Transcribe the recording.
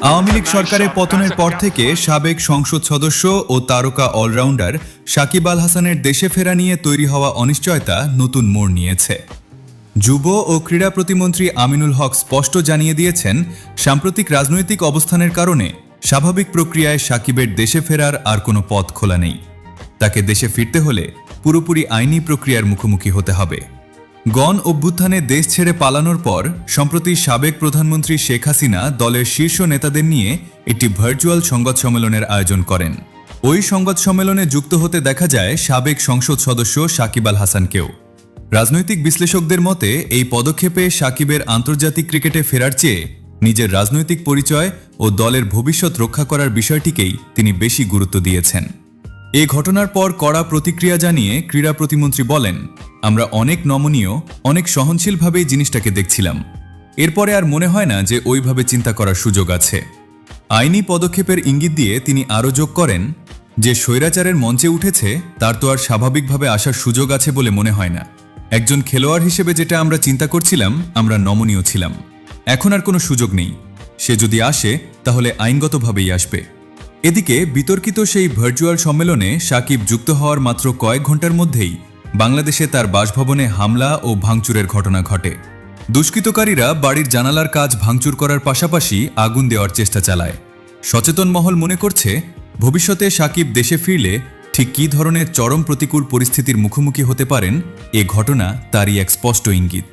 আওয়ামী লীগ সরকারের পতনের পর থেকে সাবেক সংসদ সদস্য ও তারকা অলরাউন্ডার সাকিব আল হাসানের দেশে ফেরা নিয়ে তৈরি হওয়া অনিশ্চয়তা নতুন মোড় নিয়েছে। যুব ও ক্রীড়া প্রতিমন্ত্রী আমিনুল হক স্পষ্ট জানিয়ে দিয়েছেন, সাম্প্রতিক রাজনৈতিক অবস্থানের কারণে স্বাভাবিক প্রক্রিয়ায় সাকিবের দেশে ফেরার আর কোনো পথ খোলা নেই। তাকে দেশে ফিরতে হলে পুরোপুরি আইনি প্রক্রিয়ার মুখোমুখি হতে হবে। গণ অভ্যুত্থানে দেশ ছেড়ে পালানোর পর সম্প্রতি সাবেক প্রধানমন্ত্রী শেখ হাসিনা দলের শীর্ষ নেতাদের নিয়ে একটি ভার্চুয়াল সংবাদ সম্মেলনের আয়োজন করেন। ওই সংবাদ সম্মেলনে যুক্ত হতে দেখা যায় সাবেক সংসদ সদস্য সাকিব আল হাসানকেও। রাজনৈতিক বিশ্লেষকদের মতে এই পদক্ষেপে সাকিবের আন্তর্জাতিক ক্রিকেটে ফেরার চেয়ে নিজের রাজনৈতিক পরিচয় ও দলের ভবিষ্যৎ রক্ষা করার বিষয়টিকেই তিনি বেশি গুরুত্ব দিয়েছেন। এ ঘটনার পর কড়া প্রতিক্রিয়া জানিয়ে ক্রীড়া প্রতিমন্ত্রী বলেন, আমরা অনেক নমনীয়, অনেক সহনশীলভাবেই জিনিসটাকে দেখছিলাম। এরপরে আর মনে হয় না যে ওইভাবে চিন্তা করার সুযোগ আছে। আইনি পদক্ষেপের ইঙ্গিত দিয়ে তিনি আরও যোগ করেন, যে স্বৈরাচারের মঞ্চে উঠেছে তার তো আর স্বাভাবিকভাবে আসার সুযোগ আছে বলে মনে হয় না। একজন খেলোয়াড় হিসেবে যেটা আমরা চিন্তা করছিলাম, আমরা নমনীয় ছিলাম। এখন আর কোনো সুযোগ নেই। সে যদি আসে তাহলে আইনগতভাবেই আসবে। এদিকে বিতর্কিত সেই ভার্চুয়াল সম্মেলনে সাকিব যুক্ত হওয়ার মাত্র কয়েক ঘন্টার মধ্যেই বাংলাদেশে তার বাসভবনে হামলা ও ভাঙচুরের ঘটনা ঘটে। দুষ্কৃতকারীরা বাড়ির জানালার কাজ ভাঙচুর করার পাশাপাশি আগুন দেওয়ার চেষ্টা চালায়। সচেতন মহল মনে করছে, ভবিষ্যতে সাকিব দেশে ফিরলে ঠিক কী ধরনের চরম প্রতিকূল পরিস্থিতির মুখোমুখি হতে পারেন, এ ঘটনা তারই এক স্পষ্ট ইঙ্গিত।